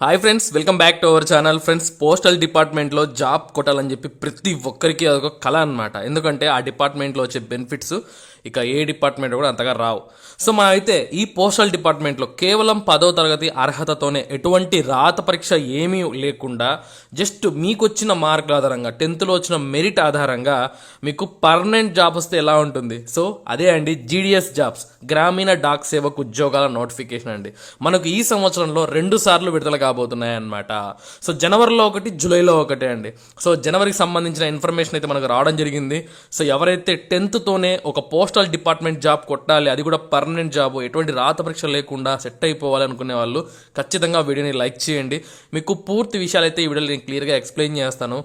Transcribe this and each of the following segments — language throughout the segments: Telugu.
Hi friends, welcome back to our channel. Friends, postal డిపార్ట్మెంట్లో జాబ్ కొట్టాలని చెప్పి ప్రతి ఒక్కరికి అదొక కళ అనమాట. ఎందుకంటే ఆ డిపార్ట్మెంట్లో వచ్చే బెనిఫిట్స్ ఇక ఏ డిపార్ట్మెంట్ కూడా అంతగా రావు. సో మనం అయితే ఈ పోస్టల్ డిపార్ట్మెంట్లో కేవలం 10వ తరగతి అర్హతతోనే ఎటువంటి రాత పరీక్ష ఏమీ లేకుండా జస్ట్ మీకు వచ్చిన మార్కుల ఆధారంగా 10th వచ్చిన మెరిట్ ఆధారంగా మీకు పర్మనెంట్ జాబ్ వస్తే ఎలా ఉంటుంది. సో అదే అండి జీడిఎస్ జాబ్స్, గ్రామీణ డాక్ సేవకు ఉద్యోగాల నోటిఫికేషన్ అండి. మనకు ఈ సంవత్సరంలో 2 సార్లు విడుదల కాబోతున్నాయి అన్నమాట. సో జనవరిలో ఒకటి, జూలైలో ఒకటే అండి. సో జనవరికి సంబంధించిన ఇన్ఫర్మేషన్ అయితే మనకు రావడం జరిగింది. సో ఎవరైతే 10th ఒక పోస్టల్ డిపార్ట్మెంట్ జాబ్ కొట్టాలి, అది కూడా పర్మనెంట్ జాబ్, ఎటువంటి రాత పరీక్ష లేకుండా సెట్ అయిపోవాలి అనుకునే వాళ్ళు ఖచ్చితంగా వీడియోని లైక్ చేయండి. మీకు పూర్తి విషయాలు అయితే ఈ వీడియోలో నేను క్లియర్గా ఎక్స్ప్లెయిన్ చేస్తాను.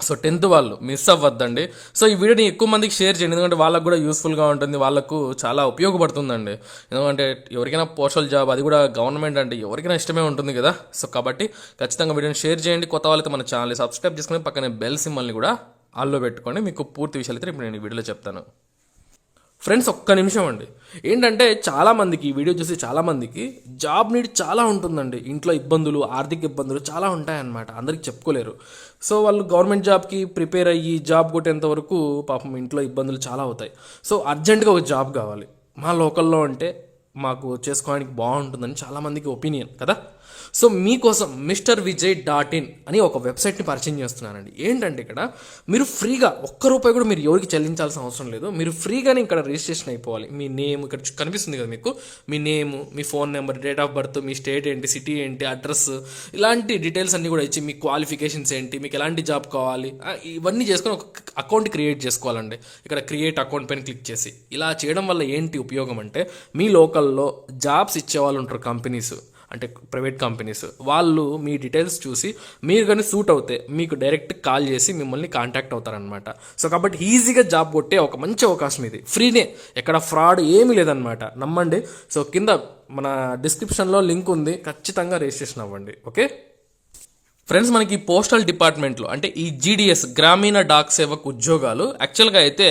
సో 10th వాళ్ళు మిస్ అవ్వద్దండి. సో ఈ వీడియోని ఎక్కువ మందికి షేర్ చేయండి, ఎందుకంటే వాళ్ళకు కూడా యూస్ఫుల్గా ఉంటుంది, వాళ్ళకు చాలా ఉపయోగపడుతుందండి. ఎందుకంటే ఎవరికైనా పోస్టల్ జాబ్, అది కూడా గవర్నమెంట్ అంటే ఎవరికైనా ఇష్టమే ఉంటుంది కదా. సో కాబట్టి ఖచ్చితంగా వీడియోని షేర్ చేయండి. కొత్త వాళ్ళైతే మన ఛానల్ని సబ్స్క్రైబ్ చేసుకుని పక్కనే బెల్ సింబల్ని కూడా ఆల్లో పెట్టుకోండి. మీకు పూర్తి విషయాలు అయితే ఇప్పుడు నేను ఈ వీడియోలో చెప్తాను. ఫ్రెండ్స్, ఒక్క నిమిషం అండి. ఏంటంటే చాలామందికి ఈ వీడియో చూసి చాలామందికి జాబ్ నీడ్ చాలా ఉంటుందండి. ఇంట్లో ఇబ్బందులు, ఆర్థిక ఇబ్బందులు చాలా ఉంటాయన్నమాట, అందరికి చెప్పుకోలేరు. సో వాళ్ళు గవర్నమెంట్ జాబ్కి ప్రిపేర్ అయ్యి జాబ్ కొట్టేంత వరకు పాపం ఇంట్లో ఇబ్బందులు చాలా అవుతాయి. సో అర్జెంటుగా ఒక జాబ్ కావాలి, మా లోకల్లో అంటే మాకు చేసుకోవడానికి బాగుంటుందని చాలామందికి ఒపీనియన్ కదా. సో మీకోసం MrVijay.in అని ఒక వెబ్సైట్ని పరిచయం చేస్తున్నానండి. ఏంటంటే ఇక్కడ మీరు ఫ్రీగా ₹1 కూడా మీరు ఎవరికి చెల్లించాల్సిన అవసరం లేదు. మీరు ఫ్రీగానే ఇక్కడ రిజిస్ట్రేషన్ అయిపోవాలి. మీ నేమ్ ఇక్కడ కనిపిస్తుంది కదా మీకు, మీ నేమ్, మీ phone number, date of birth, మీ స్టేట్ ఏంటి, సిటీ ఏంటి, అడ్రస్, ఇలాంటి డీటెయిల్స్ అన్నీ కూడా ఇచ్చి మీ క్వాలిఫికేషన్స్ ఏంటి, మీకు ఎలాంటి జాబ్ కావాలి, ఇవన్నీ చేసుకొని ఒక అకౌంట్ క్రియేట్ చేసుకోవాలండి. ఇక్కడ క్రియేట్ అకౌంట్ పైన క్లిక్ చేసి ఇలా చేయడం వల్ల ఏంటి ఉపయోగం అంటే, మీ లోకల్లో జాబ్స్ ఇచ్చే వాళ్ళు ఉంటారు, కంపెనీస్ అంటే ప్రైవేట్ కంపెనీస్, వాళ్ళు మీ డీటెయిల్స్ చూసి మీరు కానీ సూట్ అవుతే మీకు డైరెక్ట్ కాల్ చేసి మిమ్మల్ని కాంటాక్ట్ అవుతారనమాట. సో కాబట్టి ఈజీగా జాబ్ కొట్టే ఒక మంచి అవకాశం ఇది. ఫ్రీనే, ఎక్కడ ఫ్రాడ్ ఏమీ లేదనమాట, నమ్మండి. సో కింద మన డిస్క్రిప్షన్లో లింక్ ఉంది, ఖచ్చితంగా రిజిస్ట్రేషన్ అవ్వండి. ఓకే ఫ్రెండ్స్, మనకి పోస్టల్ డిపార్ట్మెంట్లో అంటే ఈ జీడిఎస్ గ్రామీణ డాక్ సేవకు ఉద్యోగాలు యాక్చువల్గా అయితే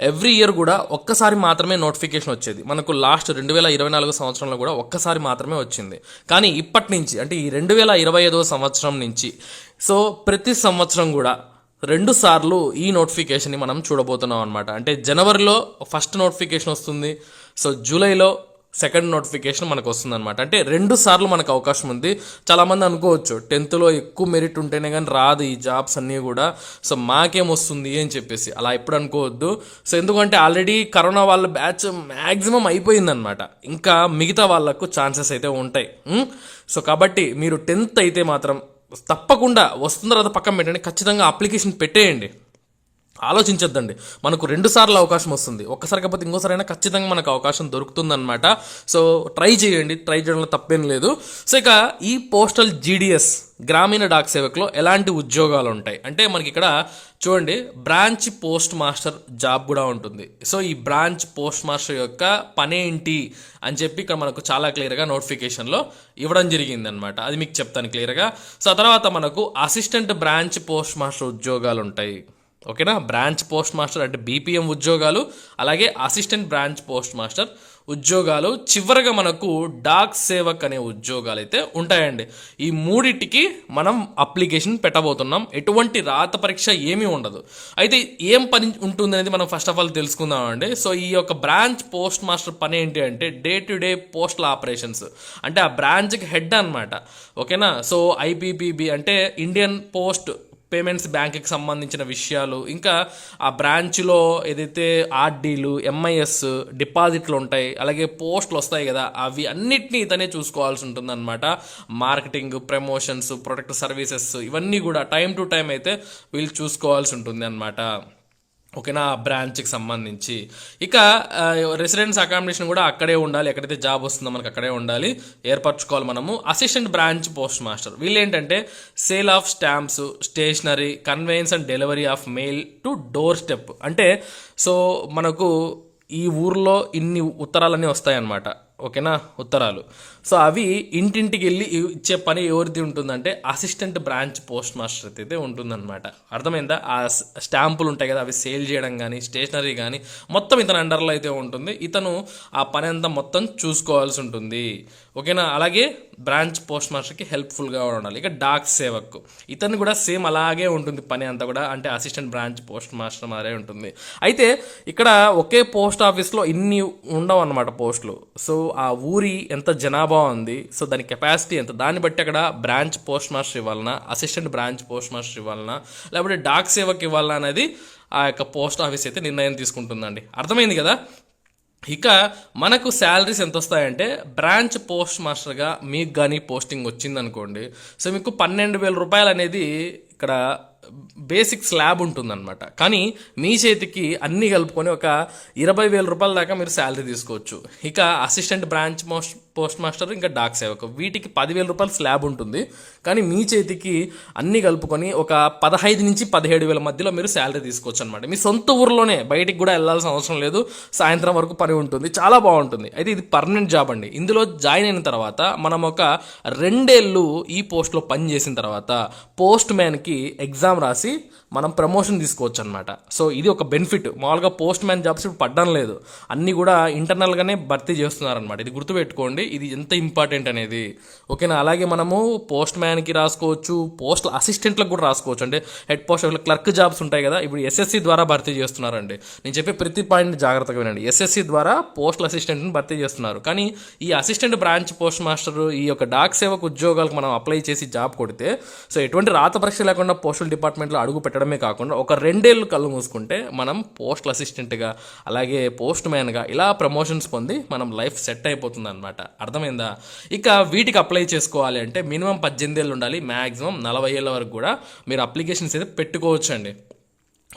ఎవ్రీ ఇయర్ కూడా ఒక్కసారి మాత్రమే నోటిఫికేషన్ వచ్చేది. మనకు లాస్ట్ 2024 సంవత్సరంలో కూడా ఒక్కసారి మాత్రమే వచ్చింది. కానీ ఇప్పటి నుంచి అంటే ఈ 2025 సంవత్సరం నుంచి సో ప్రతి సంవత్సరం కూడా 2 సార్లు ఈ నోటిఫికేషన్ని మనం చూడబోతున్నాం అనమాట. అంటే జనవరిలో ఫస్ట్ నోటిఫికేషన్ వస్తుంది, సో జూలైలో సెకండ్ నోటిఫికేషన్ మనకు వస్తుంది అనమాట. అంటే 2 సార్లు మనకు అవకాశం ఉంది. చాలామంది అనుకోవచ్చు 10th ఎక్కువ మెరిట్ ఉంటేనే కానీ రాదు ఈ జాబ్స్ అన్నీ కూడా, సో మాకేం వస్తుంది అని చెప్పేసి అలా ఎప్పుడు అనుకోవద్దు. సో ఎందుకంటే ఆల్రెడీ కరోనా వాళ్ళ బ్యాచ్ మ్యాక్సిమం అయిపోయిందనమాట, ఇంకా మిగతా వాళ్ళకు ఛాన్సెస్ అయితే ఉంటాయి. సో కాబట్టి మీరు 10th అయితే మాత్రం తప్పకుండా వస్తుందో రాదో పక్కన పెట్టండి, ఖచ్చితంగా అప్లికేషన్ పెట్టేయండి. ఆలోచించొద్దండి, మనకు 2 సార్లు అవకాశం వస్తుంది, ఒక్కసారి కాకపోతే ఇంకోసారైనా ఖచ్చితంగా మనకు అవకాశం దొరుకుతుందన్నమాట. సో ట్రై చేయండి, ట్రై చేయడంలో తప్పేం లేదు. సో ఇక ఈ పోస్టల్ జీడిఎస్ గ్రామీణ డాక్ సేవకులో ఎలాంటి ఉద్యోగాలు ఉంటాయి అంటే మనకి ఇక్కడ చూడండి, బ్రాంచ్ పోస్ట్ మాస్టర్ జాబ్ కూడా ఉంటుంది. సో ఈ బ్రాంచ్ పోస్ట్ మాస్టర్ యొక్క పనేంటి అని చెప్పి ఇక్కడ మనకు చాలా క్లియర్గా నోటిఫికేషన్లో ఇవ్వడం జరిగింది అనమాట. అది మీకు చెప్తాను క్లియర్గా. సో ఆ తర్వాత మనకు అసిస్టెంట్ బ్రాంచ్ పోస్ట్ మాస్టర్ ఉద్యోగాలు ఉంటాయి. ఓకేనా, బ్రాంచ్ పోస్ట్ మాస్టర్ అంటే BPM ఉద్యోగాలు, అలాగే అసిస్టెంట్ బ్రాంచ్ పోస్ట్ మాస్టర్ ఉద్యోగాలు, చివరిగా మనకు డాక్ సేవక్ అనే ఉద్యోగాలు అయితే ఉంటాయండి. ఈ మూడింటికి మనం అప్లికేషన్ పెట్టబోతున్నాం. ఎటువంటి రాత పరీక్ష ఏమీ ఉండదు. అయితే ఏం పని ఉంటుంది అనేది మనం ఫస్ట్ ఆఫ్ ఆల్ తెలుసుకుందామండి. సో ఈ యొక్క బ్రాంచ్ పోస్ట్ మాస్టర్ పని ఏంటి అంటే day to day postal operations, అంటే ఆ బ్రాంచ్కి హెడ్ అనమాట. ఓకేనా, సో IPPB అంటే ఇండియన్ పోస్ట్ పేమెంట్స్ బ్యాంక్కి సంబంధించిన విషయాలు, ఇంకా ఆ బ్రాంచ్లో ఏదైతే RDలు, MIS డిపాజిట్లు ఉంటాయి, అలాగే పోస్టులు వస్తాయి కదా, అవి అన్నిటినీ ఇతనే చూసుకోవాల్సి ఉంటుంది అనమాట. మార్కెటింగ్, ప్రమోషన్స్, ప్రొడక్ట్ సర్వీసెస్ ఇవన్నీ కూడా టైం టు టైం అయితే వీళ్ళు చూసుకోవాల్సి ఉంటుంది అనమాట. ఓకేనా, బ్రాంచ్కి సంబంధించి ఇక రెసిడెన్స్ అకామిడేషన్ కూడా అక్కడే ఉండాలి, ఎక్కడైతే జాబ్ వస్తుందో మనకు అక్కడే ఉండాలి, ఏర్పరచుకోవాలి మనము. అసిస్టెంట్ బ్రాంచ్ పోస్ట్ మాస్టర్ వీళ్ళు ఏంటంటే sale of stamps, stationery, conveyance and delivery of mail to door step. అంటే సో మనకు ఈ ఊర్లో ఇన్ని ఉత్తరాలన్నీ వస్తాయన్నమాట. ఓకేనా, ఉత్తరాలు. సో అవి ఇంటింటికి వెళ్ళి ఇచ్చే పని ఎవరిది ఉంటుందంటే అసిస్టెంట్ బ్రాంచ్ పోస్ట్ మాస్టర్ అయితే ఉంటుందన్నమాట. అర్థమైందా? ఆ స్టాంపులు ఉంటాయి కదా, అవి సేల్ చేయడం కానీ స్టేషనరీ కానీ మొత్తం ఇతని అండర్లో అయితే ఉంటుంది. ఇతను ఆ పని అంతా మొత్తం చూసుకోవాల్సి ఉంటుంది. ఓకేనా? అలాగే బ్రాంచ్ పోస్ట్ మాస్టర్కి హెల్ప్ఫుల్గా ఉండాలి. ఇక డాక్ సేవకు ఇతను కూడా సేమ్ అలాగే ఉంటుంది పని అంతా కూడా, అంటే అసిస్టెంట్ బ్రాంచ్ పోస్ట్ మాస్టర్ మారే ఉంటుంది. అయితే ఇక్కడ ఒకే పోస్ట్ ఆఫీస్లో ఇన్ని ఉండవు అన్నమాట పోస్టులు. సో ఆ ఊరి ఎంత జనాభా ఉంది, సో దాని కెపాసిటీ ఎంత, దాన్ని బట్టి అక్కడ బ్రాంచ్ పోస్ట్ మాస్టర్ ఇవ్వాలన్నా, అసిస్టెంట్ బ్రాంచ్ పోస్ట్ మాస్టర్ ఇవ్వాలన్నా, లేకపోతే డాక్ సేవకు ఇవ్వాలన్నా అనేది ఆ యొక్క పోస్ట్ ఆఫీస్ అయితే నిర్ణయం తీసుకుంటుందండి. అర్థమైంది కదా? ఇక మనకు శాలరీస్ ఎంత వస్తాయంటే, బ్రాంచ్ పోస్ట్ మాస్టర్గా మీకు కానీ పోస్టింగ్ వచ్చిందనుకోండి, సో మీకు 12,000 రూపాయలు అనేది ఇక్కడ బేసిక్ స్లాబ్ ఉంటుందన్నమాట. కానీ మీ చేతికి అన్నీ కలుపుకొని ఒక 20,000 రూపాయల దాకా మీరు శాలరీ తీసుకోవచ్చు. ఇక అసిస్టెంట్ బ్రాంచ్ పోస్ట్ మాస్టర్ ఇంకా డాక్ సేవకు వీటికి 10,000 రూపాయలు స్లాబ్ ఉంటుంది. కానీ మీ చేతికి అన్నీ కలుపుకొని ఒక 15 నుంచి 17,000 మధ్యలో మీరు శాలరీ తీసుకోవచ్చు అనమాట. మీ సొంత ఊర్లోనే, బయటికి కూడా వెళ్ళాల్సిన అవసరం లేదు, సాయంత్రం వరకు పని ఉంటుంది, చాలా బాగుంటుంది. అయితే ఇది పర్మనెంట్ జాబ్ అండి. ఇందులో జాయిన్ అయిన తర్వాత మనం ఒక 2 ఏళ్ళు ఈ పోస్ట్లో పని చేసిన తర్వాత పోస్ట్ మ్యాన్కి ఎగ్జామ్ రాసి మనం ప్రమోషన్ తీసుకోవచ్చు అనమాట. సో ఇది ఒక బెనిఫిట్. మామూలుగా పోస్ట్ మ్యాన్ జాబ్స్ ఇప్పుడు పడ్డం లేదు, అన్నీ కూడా ఇంటర్నల్గానే భర్తీ చేస్తున్నారనమాట. ఇది గుర్తుపెట్టుకోండి, ఇది ఎంత ఇంపార్టెంట్ అనేది. ఓకేనా? అలాగే మనము పోస్ట్ మ్యాన్కి రాసుకోవచ్చు, పోస్ట్ అసిస్టెంట్లకు కూడా రాసుకోవచ్చు. అంటే హెడ్ పోస్ట్ క్లర్క్ జాబ్స్ ఉంటాయి కదా, ఇప్పుడు ఎస్ఎస్సి ద్వారా భర్తీ చేస్తున్నారండి. నేను చెప్పే ప్రతి పాయింట్ జాగ్రత్తగా వినండి. ఎస్ఎస్సి ద్వారా పోస్టల్ అసిస్టెంట్ని భర్తీ చేస్తున్నారు. కానీ ఈ అసిస్టెంట్ బ్రాంచ్ పోస్ట్ మాస్టర్, ఈ యొక్క డాక్ సేవకు ఉద్యోగాలకు మనం అప్లై చేసి జాబ్ కొడితే, సో ఎటువంటి రాత పరీక్ష లేకుండా పోస్టల్ డిపార్ట్మెంట్లో అడుగు పెట్టడమే కాకుండా ఒక 2 ఏళ్ళు కళ్ళు మూసుకుంటే మనం పోస్టల్ అసిస్టెంట్గా, అలాగే పోస్ట్ మ్యాన్గా ఇలా ప్రమోషన్స్ పొంది మనం లైఫ్ సెట్ అయిపోతుంది అనమాట. అర్థమైందా? ఇక వీటికి అప్లై చేసుకోవాలి అంటే మినిమం 18 ఏళ్ళు ఉండాలి, మ్యాక్సిమం 40 ఏళ్ళ వరకు కూడా మీరు అప్లికేషన్స్ అయితే పెట్టుకోవచ్చు అండి.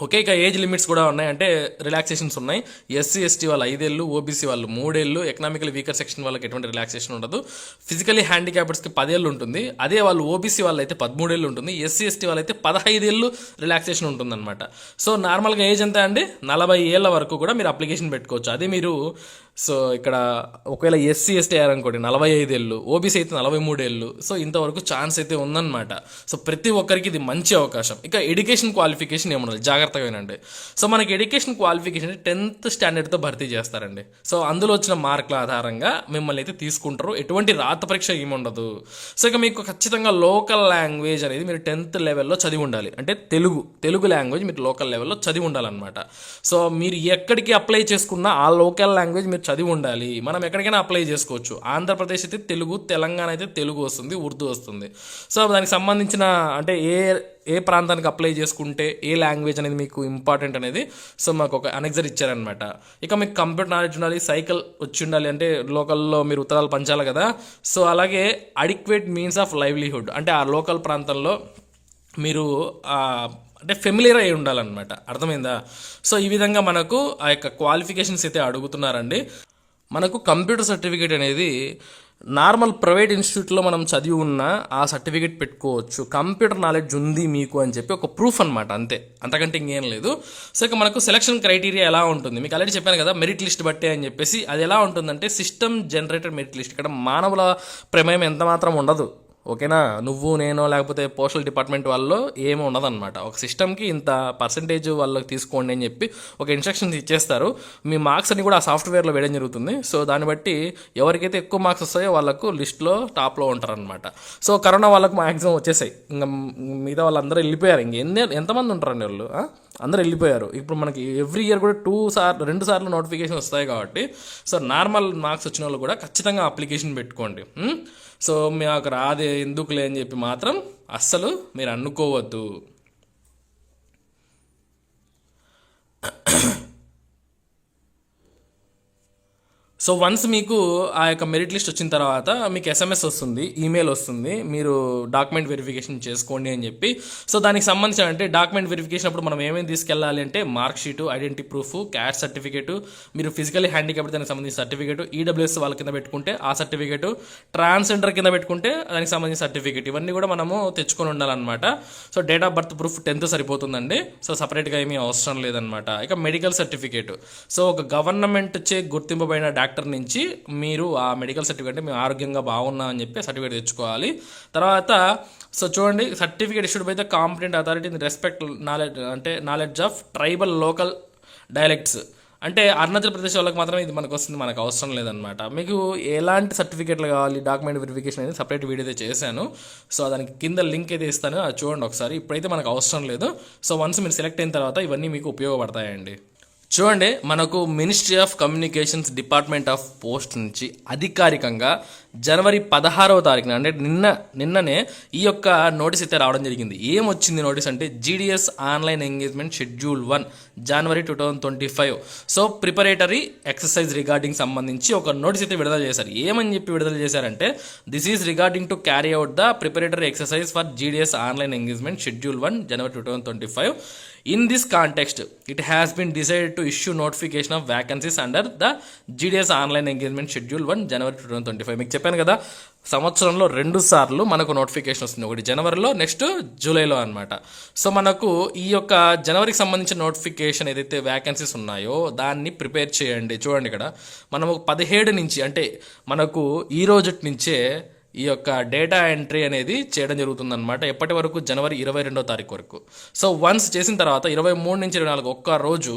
ఓకే. ఇక ఏజ్ లిమిట్స్ కూడా ఉన్నాయి, అంటే రిలాక్సేషన్స్ ఉన్నాయి. ఎస్సీ ఎస్టీ వాళ్ళు 5 ఏళ్ళు, ఓబీసీ వాళ్ళు 3 ఏళ్ళు, ఎకనామికల్ వీకర్ సెక్షన్ వాళ్ళకి ఎటువంటి రిలాక్సేషన్ ఉండదు. ఫిజికలీ హ్యాండిక్యాప్డ్స్కి 10 ఏళ్ళు ఉంటుంది. అదే వాళ్ళు ఓబీసీ వాళ్ళు అయితే 13 ఏళ్ళు ఉంటుంది. ఎస్సీ ఎస్టీ వాళ్ళు అయితే 15 ఏళ్ళు రిలాక్సేషన్ ఉంటుందన్నమాట. సో నార్మల్గా ఏజ్ ఎంత అండి? 40 ఏళ్ళ వరకు కూడా మీరు అప్లికేషన్ పెట్టుకోవచ్చు. అదే మీరు సో ఇక్కడ ఒకవేళ ఎస్సీ ఎస్టీ అయ్యారనుకోండి 45 ఏళ్ళు, ఓబీసీ అయితే 43 ఏళ్ళు. సో ఇంతవరకు ఛాన్స్ అయితే ఉందన్నమాట. సో ప్రతి ఒక్కరికి ఇది మంచి అవకాశం. ఇక ఎడ్యుకేషన్ క్వాలిఫికేషన్ ఏముండాలి జాగ్రత్తగా వినండి. సో మనకి ఎడ్యుకేషన్ క్వాలిఫికేషన్ 10th స్టాండర్డ్తో భర్తీ చేస్తారండి. సో అందులో వచ్చిన మార్కుల ఆధారంగా మిమ్మల్ని అయితే తీసుకుంటారు. ఎటువంటి రాత పరీక్ష ఏముండదు. సో ఇక మీకు ఖచ్చితంగా లోకల్ లాంగ్వేజ్ అనేది మీరు 10th లెవెల్లో చదివి ఉండాలి. అంటే తెలుగు లాంగ్వేజ్ మీరు లోకల్ లెవెల్లో చదివి ఉండాలన్నమాట. సో మీరు ఎక్కడికి అప్లై చేసుకున్నా ఆ లోకల్ లాంగ్వేజ్ మీరు చదివి ఉండాలి. మనం ఎక్కడికైనా అప్లై చేసుకోవచ్చు. ఆంధ్రప్రదేశ్ అయితే తెలుగు, తెలంగాణ అయితే తెలుగు వస్తుంది, ఉర్దూ వస్తుంది. సో దానికి సంబంధించిన అంటే ఏ ప్రాంతానికి అప్లై చేసుకుంటే ఏ లాంగ్వేజ్ అనేది మీకు ఇంపార్టెంట్ అనేది సో మాకు ఒక అనెక్సర్ ఇచ్చారనమాట. ఇక మీకు కంప్యూటర్ నాలెడ్జ్ ఉండాలి, సైకిల్ వచ్చి ఉండాలి, అంటే లోకల్లో మీరు ఉత్తరాలు పంచాలి కదా. సో అలాగే అడిక్వేట్ మీన్స్ ఆఫ్ లైవ్లీహుడ్, అంటే ఆ లోకల్ ప్రాంతంలో మీరు అంటే ఫెమిలియర్ అయి ఉండాలన్నమాట. అర్థమైందా? సో ఈ విధంగా మనకు ఆ యొక్క క్వాలిఫికేషన్స్ అయితే అడుగుతున్నారండి. మనకు కంప్యూటర్ సర్టిఫికేట్ అనేది నార్మల్ ప్రైవేట్ ఇన్స్టిట్యూట్లో మనం చదివి ఉన్న ఆ సర్టిఫికేట్ పెట్టుకోవచ్చు. కంప్యూటర్ నాలెడ్జ్ ఉంది మీకు అని చెప్పి ఒక ప్రూఫ్ అనమాట, అంతే, అంతకంటే ఇంకేం లేదు. సో ఇక మనకు సెలక్షన్ క్రైటీరియా ఎలా ఉంటుంది మీకు ఆల్రెడీ చెప్పాను కదా, మెరిట్ లిస్ట్ బట్టే అని చెప్పేసి. అది ఎలా ఉంటుందంటే సిస్టమ్ జనరేటెడ్ మెరిట్ లిస్ట్. ఇక్కడ మానవుల ప్రమేయం ఎంత మాత్రం ఉండదు. ఓకేనా? నువ్వు నేను లేకపోతే పోస్టల్ డిపార్ట్మెంట్ వాళ్ళు ఏమి ఉండదన్నమాట. ఒక సిస్టమ్కి ఇంత పర్సంటేజ్ వాళ్ళకి తీసుకోండి అని చెప్పి ఒక ఇన్స్ట్రక్షన్స్ ఇచ్చేస్తారు. మీ మార్క్స్ అని కూడా ఆ సాఫ్ట్వేర్లో వేయడం జరుగుతుంది. సో దాన్ని బట్టి ఎవరికైతే ఎక్కువ మార్క్స్ వస్తాయో వాళ్ళకు లిస్ట్లో టాప్లో ఉంటారనమాట. సో కరోనా వాళ్ళకు మ్యాక్సిమం వచ్చేసాయి, ఇంకా మిగతా వాళ్ళందరూ వెళ్ళిపోయారు. ఎంతమంది ఉంటారండి వాళ్ళు? అందరూ వెళ్ళిపోయారు. ఇప్పుడు మనకి ఎవ్రీ ఇయర్ కూడా 2 సార్లు నోటిఫికేషన్ వస్తాయి కాబట్టి సో నార్మల్ మార్క్స్ వచ్చిన వాళ్ళు కూడా ఖచ్చితంగా అప్లికేషన్ పెట్టుకోండి. సో మాకు రాదే ఎందుకులే అని చెప్పి మాత్రం అస్సలు మీరు అనుకోవద్దు. సో వన్స్ మీకు ఆ యొక్క మెరిట్ లిస్ట్ వచ్చిన తర్వాత మీకు ఎస్ఎంఎస్ వస్తుంది, ఈమెయిల్ వస్తుంది, మీరు డాక్యుమెంట్ వెరిఫికేషన్ చేసుకోండి అని చెప్పి. సో దానికి సంబంధించిన అంటే డాక్యుమెంట్ వెరిఫికేషన్ అప్పుడు మనం ఏమేమి తీసుకెళ్ళాలి అంటే mark sheet, identity proof, caste certificate, మీరు ఫిజికలీ హ్యాండిక్యాప్డ్ దానికి సంబంధించిన సర్టిఫికేట్, ఈడబ్ల్యూఎస్ వాళ్ళ కింద పెట్టుకుంటే ఆ సర్టిఫికేటు, ట్రాన్స్జెండర్ కింద పెట్టుకుంటే దానికి సంబంధించిన సర్టిఫికేట్, ఇవన్నీ కూడా మనము తెచ్చుకొని ఉండాలన్నమాట. So date of birth proof 10th సరిపోతుందండి. సో సపరేట్గా ఏమీ అవసరం లేదనమాట. ఇక మెడికల్ సర్టిఫికేట్, సో ఒక గవర్నమెంట్ చే గుర్తింపబడిన డాక్టర్ డాక్టర్ నుంచి మీరు ఆ మెడికల్ సర్టిఫికేట్ మేము ఆరోగ్యంగా బాగున్నాం అని చెప్పి సర్టిఫికేట్ తెచ్చుకోవాలి. తర్వాత సో చూడండి, certificate issued by the competent authority in respect knowledge of tribal local dialects. అంటే అరుణాచల్ ప్రదేశ్ వాళ్ళకి మాత్రమే ఇది మనకు వస్తుంది, మనకు అవసరం లేదనమాట. మీకు ఎలాంటి సర్టిఫికేట్లు కావాలి, డాక్యుమెంట్ వెరిఫికేషన్ అనేది సపరేట్ వీడియో అయితే చేశాను. సో దానికి కింద లింక్ అయితే ఇస్తాను, అది చూడండి ఒకసారి. ఇప్పుడైతే మనకు అవసరం లేదు. సో వన్స్ మీరు సెలెక్ట్ అయిన తర్వాత ఇవన్నీ మీకు ఉపయోగపడతాయండి. చూడండి, మనకు ministry of communications department of post నుంచి అధికారికంగా జనవరి 16వ తారీఖున అంటే నిన్ననే ఈ యొక్క నోటీస్ అయితే రావడం జరిగింది. ఏమొచ్చింది నోటీస్ అంటే జీడిఎస్ ఆన్లైన్ ఎంగేజ్మెంట్ షెడ్యూల్ 1 జనవరి 2025. సో ప్రిపరేటరీ ఎక్సర్సైజ్ రిగార్డింగ్ సంబంధించి ఒక నోటీస్ అయితే విడుదల చేశారు. ఏమని చెప్పి విడుదల చేశారంటే this is regarding to carry out the preparatory exercise for GDS online engagement schedule 1 January 2025. In this context, it has been decided to issue notification of vacancies under the GDS Online Engagement Schedule 1 జనవరి 2025. మీకు చెప్పాను కదా, సంవత్సరంలో 2 సార్లు మనకు నోటిఫికేషన్ వస్తుంది, ఒకటి జనవరిలో, నెక్స్ట్ జూలైలో అనమాట. సో మనకు ఈ యొక్క జనవరికి సంబంధించిన నోటిఫికేషన్ ఏదైతే వ్యాకెన్సీస్ ఉన్నాయో దాన్ని ప్రిపేర్ చేయండి. చూడండి, ఇక్కడ మనము 17 నుంచి అంటే మనకు ఈ రోజు నుంచే ఈ యొక్క డేటా ఎంట్రీ అనేది చేయడం జరుగుతుందన్నమాట. ఎప్పటి వరకు? జనవరి 22వ తారీఖు వరకు. సో వన్స్ చేసిన తర్వాత 23 నుంచి 24 ఒక్క రోజు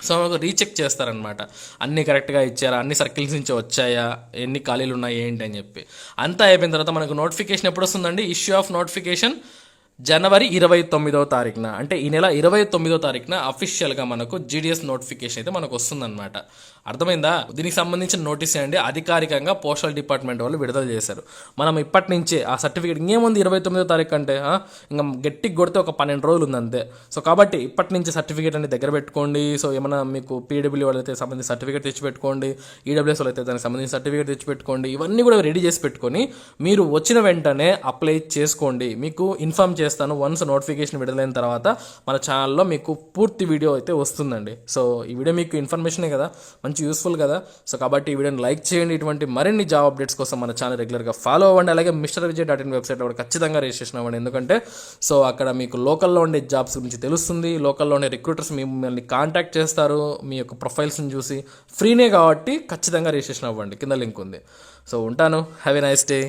సో రీచెక్ చేస్తారనమాట, అన్నీ కరెక్ట్గా ఇచ్చారా, అన్ని సర్కిల్స్ నుంచి వచ్చాయా, ఎన్ని ఖాళీలు ఉన్నాయి ఏంటి అని చెప్పి. అంతా అయిపోయిన తర్వాత మనకు నోటిఫికేషన్ ఎప్పుడు వస్తుందండి? ఇష్యూ ఆఫ్ నోటిఫికేషన్ జనవరి 29వ తారీఖున, అంటే ఈ నెల 29వ తారీఖున అఫీషియల్గా మనకు జీడిఎస్ నోటిఫికేషన్ అయితే మనకు వస్తుందన్నమాట. అర్థమైందా? దీనికి సంబంధించిన నోటీస్ అండి అధికారికంగా పోస్టల్ డిపార్ట్మెంట్ వాళ్ళు విడుదల చేశారు. మనం ఇప్పటి నుంచే ఆ సర్టిఫికేట్ ఇంకేముంది, 29వ తారీఖు అంటే ఇంకా గట్టికి కొడితే ఒక 12 రోజులు ఉంది అంతే. సో కాబట్టి ఇప్పటి నుంచి సర్టిఫికేట్ అనేది దగ్గర పెట్టుకోండి. సో ఏమైనా మీకు పీడబ్ల్యూ వాళ్ళైతే సంబంధించిన సర్టిఫికేట్ తెచ్చిపెట్టుకోండి, ఈడబ్ల్యూఎస్ వాళ్ళు అయితే దానికి సంబంధించిన సర్టిఫికేట్ తెచ్చిపెట్టుకోండి. ఇవన్నీ కూడా రెడీ చేసి పెట్టుకొని మీరు వచ్చిన వెంటనే అప్లై చేసుకోండి. మీకు ఇన్ఫార్మ్ చేస్తాను వన్స్ నోటిఫికేషన్ విడుదలైన తర్వాత మన ఛానల్లో మీకు పూర్తి వీడియో అయితే వస్తుందండి. సో ఈ వీడియో మీకు ఇన్ఫర్మేషనే కదా, మంచి యూస్ఫుల్ కదా. సో కాబట్టి ఈ వీడియోని లైక్ చేయండి. ఇటువంటి మరిన్ని జాబ్ అప్డేట్స్ కోసం మన ఛానల్ రెగ్యులర్గా ఫాలో అవ్వండి. అలాగే MrVijay.in వెబ్సైట్లో కూడా ఖచ్చితంగా రిజిస్ట్రేషన్ అవ్వండి. ఎందుకంటే సో అక్కడ మీకు లోకల్లో ఉండే జాబ్స్ గురించి తెలుస్తుంది, లోకల్లో ఉండే రిక్రూటర్స్ మిమ్మల్ని కాంటాక్ట్ చేస్తారు మీ యొక్క ప్రొఫైల్స్ని చూసి. ఫ్రీనే కాబట్టి ఖచ్చితంగా రిజిస్ట్రేషన్ అవ్వండి, కింద లింక్ ఉంది. సో ఉంటాను, హ్యావ్ ఎ నైస్ డే.